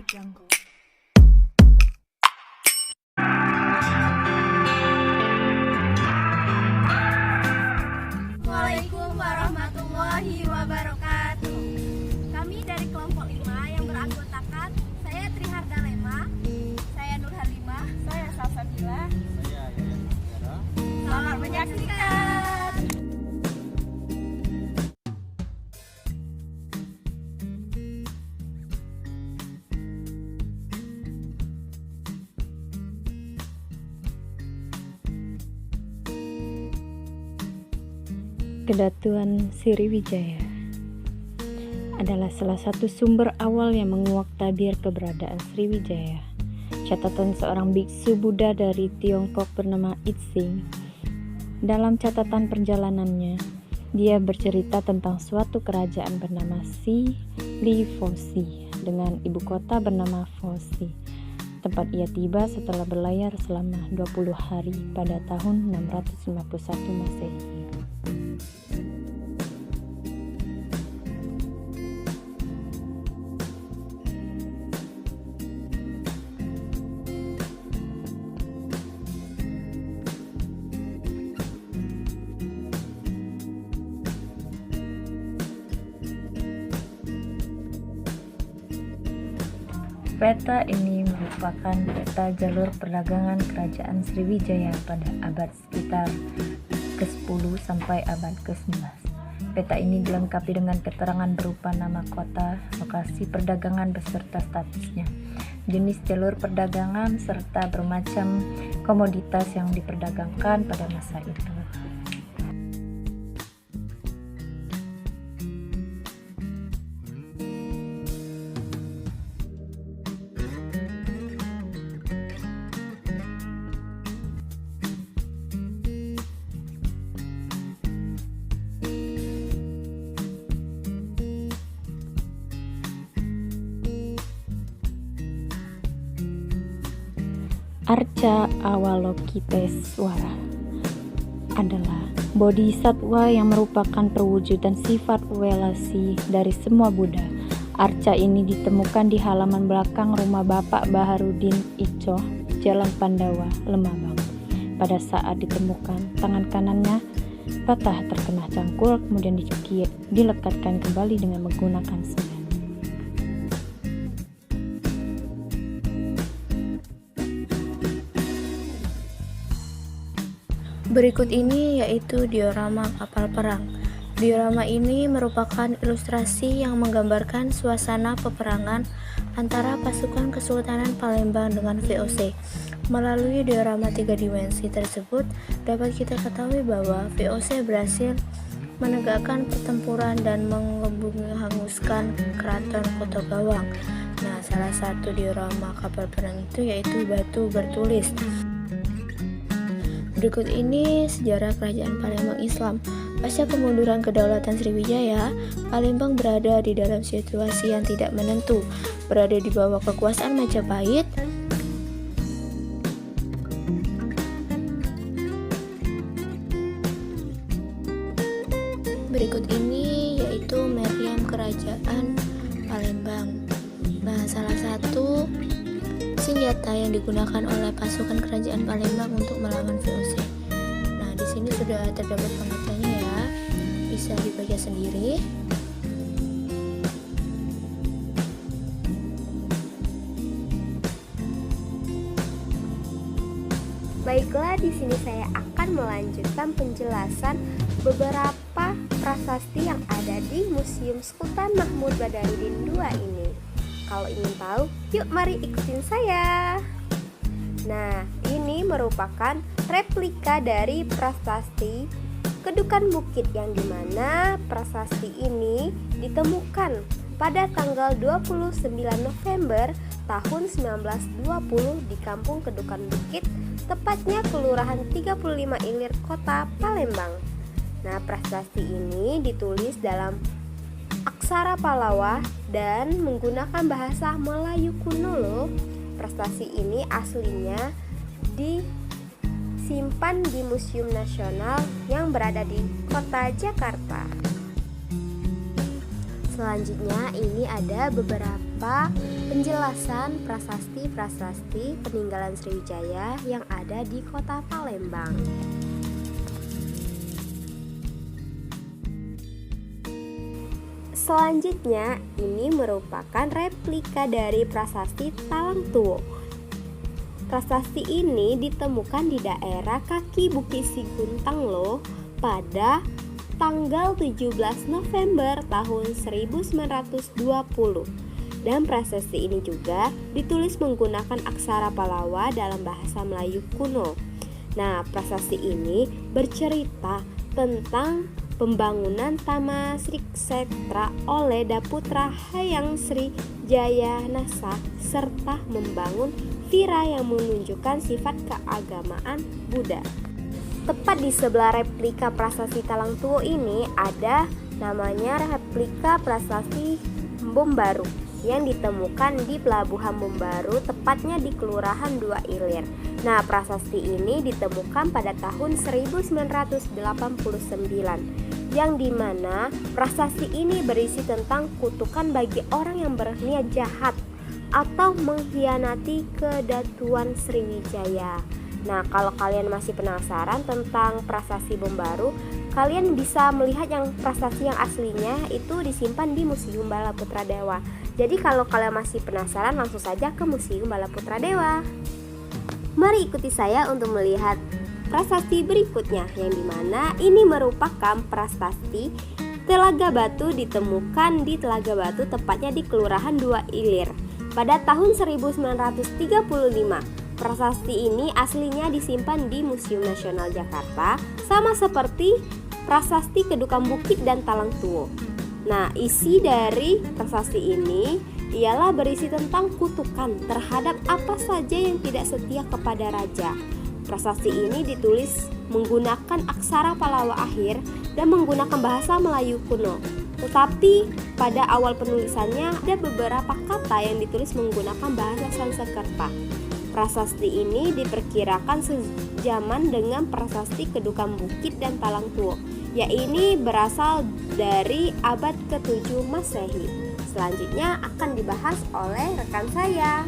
Jungle. Assalamualaikum warahmatullahi wabarakatuh. Kami dari kelompok 5 yang beranggotakan saya Triharda Lema, saya Nur Halimah, saya Salsabila. Saya Yayan Negara. Selamat menyaksikan. Kedatuan Sriwijaya adalah salah satu sumber awal yang menguak tabir keberadaan Sriwijaya. Catatan seorang biksu Buddha dari Tiongkok bernama Itzing. Dalam catatan perjalanannya, dia bercerita tentang suatu kerajaan bernama Si Li Fosi dengan ibu kota bernama Fosi. Tempat ia tiba setelah berlayar selama 20 hari pada tahun 651 Masehi. Peta ini merupakan peta jalur perdagangan kerajaan Sriwijaya pada abad sekitar ke-10 sampai abad ke-11. Peta ini dilengkapi dengan keterangan berupa nama kota, lokasi perdagangan beserta statusnya, jenis jalur perdagangan, serta bermacam komoditas yang diperdagangkan pada masa itu. Arca Avalokiteswara adalah bodhisatwa yang merupakan perwujudan sifat welasi dari semua Buddha. Arca ini ditemukan di halaman belakang rumah Bapak Baharudin Icoh, Jalan Pandawa, Lemabang. Pada saat ditemukan, tangan kanannya patah terkena cangkul, kemudian dilekatkan kembali dengan menggunakan semen. Berikut ini yaitu diorama kapal perang. Diorama ini merupakan ilustrasi yang menggambarkan suasana peperangan antara pasukan Kesultanan Palembang dengan VOC. Melalui diorama 3 dimensi tersebut, dapat kita ketahui bahwa VOC berhasil menegakkan pertempuran dan menghanguskan keraton Kota Bawang. Nah, salah satu diorama kapal perang itu yaitu batu bertulis. Berikut ini sejarah kerajaan Palembang Islam. Pasca kemunduran kedaulatan Sriwijaya, Palembang berada di dalam situasi yang tidak menentu, berada di bawah kekuasaan Majapahit. Berikut ini yaitu meriam kerajaan Palembang. Nah, salah satu senjata yang digunakan oleh pasukan kerajaan Palembang untuk melawan VOC. Nah, di sini sudah terdapat pengertiannya ya, bisa dibaca sendiri. Baiklah, di sini saya akan melanjutkan penjelasan beberapa prasasti yang ada di Museum Sultan Mahmud Badarudin II ini. Kalau ingin tahu, yuk mari ikutin saya. Nah, ini merupakan replika dari prasasti Kedukan Bukit yang dimana prasasti ini ditemukan pada tanggal 29 November tahun 1920 di Kampung Kedukan Bukit, tepatnya Kelurahan 35 Ilir, Kota Palembang. Nah, prasasti ini ditulis dalam aksara Palawa dan menggunakan bahasa Melayu kuno loh. Prestasi ini aslinya disimpan di Museum Nasional yang berada di Kota Jakarta. Selanjutnya ini ada beberapa penjelasan prasasti-prasasti peninggalan Sriwijaya yang ada di kota Palembang. Selanjutnya ini merupakan replika dari prasasti Talangtuo. Prasasti ini ditemukan di daerah kaki Bukit Siguntang loh pada tanggal 17 November tahun 1920. Dan prasasti ini juga ditulis menggunakan aksara Palawa dalam bahasa Melayu kuno. Nah, prasasti ini bercerita tentang pembangunan Taman Sri Kshetra oleh Daputra Hayang Sri Jayanasa serta membangun vira yang menunjukkan sifat keagamaan Buddha. Tepat di sebelah replika prasasti Talangtuo ini ada namanya replika prasasti Bombaru yang ditemukan di Pelabuhan Bombaru, tepatnya di Kelurahan Dua Ilir. Nah, prasasti ini ditemukan pada tahun 1989, yang dimana prasasti ini berisi tentang kutukan bagi orang yang berniat jahat atau mengkhianati kedatuan Sriwijaya. Nah, kalau kalian masih penasaran tentang prasasti Bombaru, kalian bisa melihat yang prasasti yang aslinya itu disimpan di Museum Balaputra Dewa. Jadi kalau kalian masih penasaran, langsung saja ke Museum Balaputra Dewa. Mari ikuti saya untuk melihat prasasti berikutnya, yang dimana ini merupakan prasasti Telaga Batu, ditemukan di Telaga Batu, tepatnya di Kelurahan Dua Ilir pada tahun 1935. Prasasti ini aslinya disimpan di Museum Nasional Jakarta, sama seperti prasasti Kedukan Bukit dan Talangtuo. Nah, isi dari prasasti ini ialah berisi tentang kutukan terhadap apa saja yang tidak setia kepada raja. Prasasti ini ditulis menggunakan aksara Palawa akhir dan menggunakan bahasa Melayu kuno. Tetapi pada awal penulisannya ada beberapa kata yang ditulis menggunakan bahasa Sanskerta. Prasasti ini diperkirakan sejaman dengan prasasti Kedukan Bukit dan Talangtuo, yaitu berasal dari abad ke-7 Masehi. Selanjutnya akan dibahas oleh rekan saya.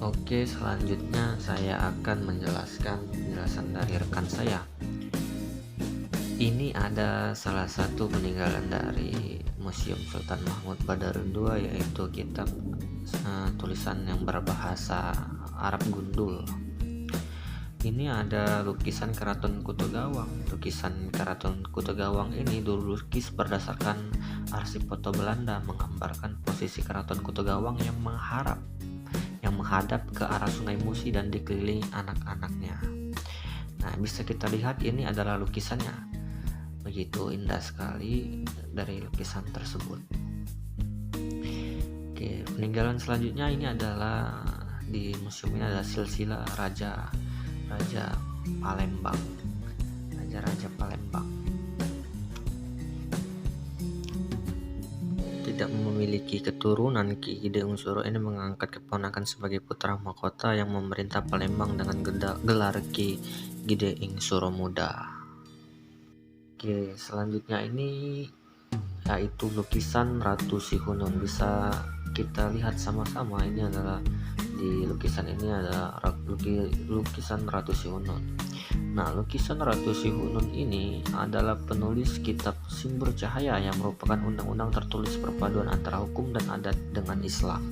Oke, selanjutnya saya akan menjelaskan penjelasan dari rekan saya. Ini ada salah satu peninggalan dari Museum Sultan Mahmud Badarudin II, yaitu kitab tulisan yang berbahasa Arab Gundul. Ini ada lukisan Keraton Kuto Gawang. Lukisan Keraton Kuto Gawang ini dilukis berdasarkan arsip foto Belanda, menggambarkan posisi Keraton Kuto Gawang yang menghadap ke arah Sungai Musi dan dikelilingi anak-anaknya. Nah, bisa kita lihat ini adalah lukisannya. Begitu indah sekali dari lukisan tersebut. Oke, peninggalan selanjutnya ini adalah di museum ini ada silsilah Raja Palembang. Raja Palembang tidak memiliki keturunan. Ki Gideon Suro ini mengangkat keponakan sebagai putra mahkota yang memerintah Palembang dengan gelar Ki Gideon Suro Muda. Oke, selanjutnya ini yaitu lukisan Ratu Sihunun. Bisa kita lihat sama-sama, ini adalah di lukisan ini ada lukisan Ratu Sihunun. Nah, lukisan Ratu Sihunun ini adalah penulis kitab Simbur Cahaya yang merupakan undang-undang tertulis perpaduan antara hukum dan adat dengan Islam.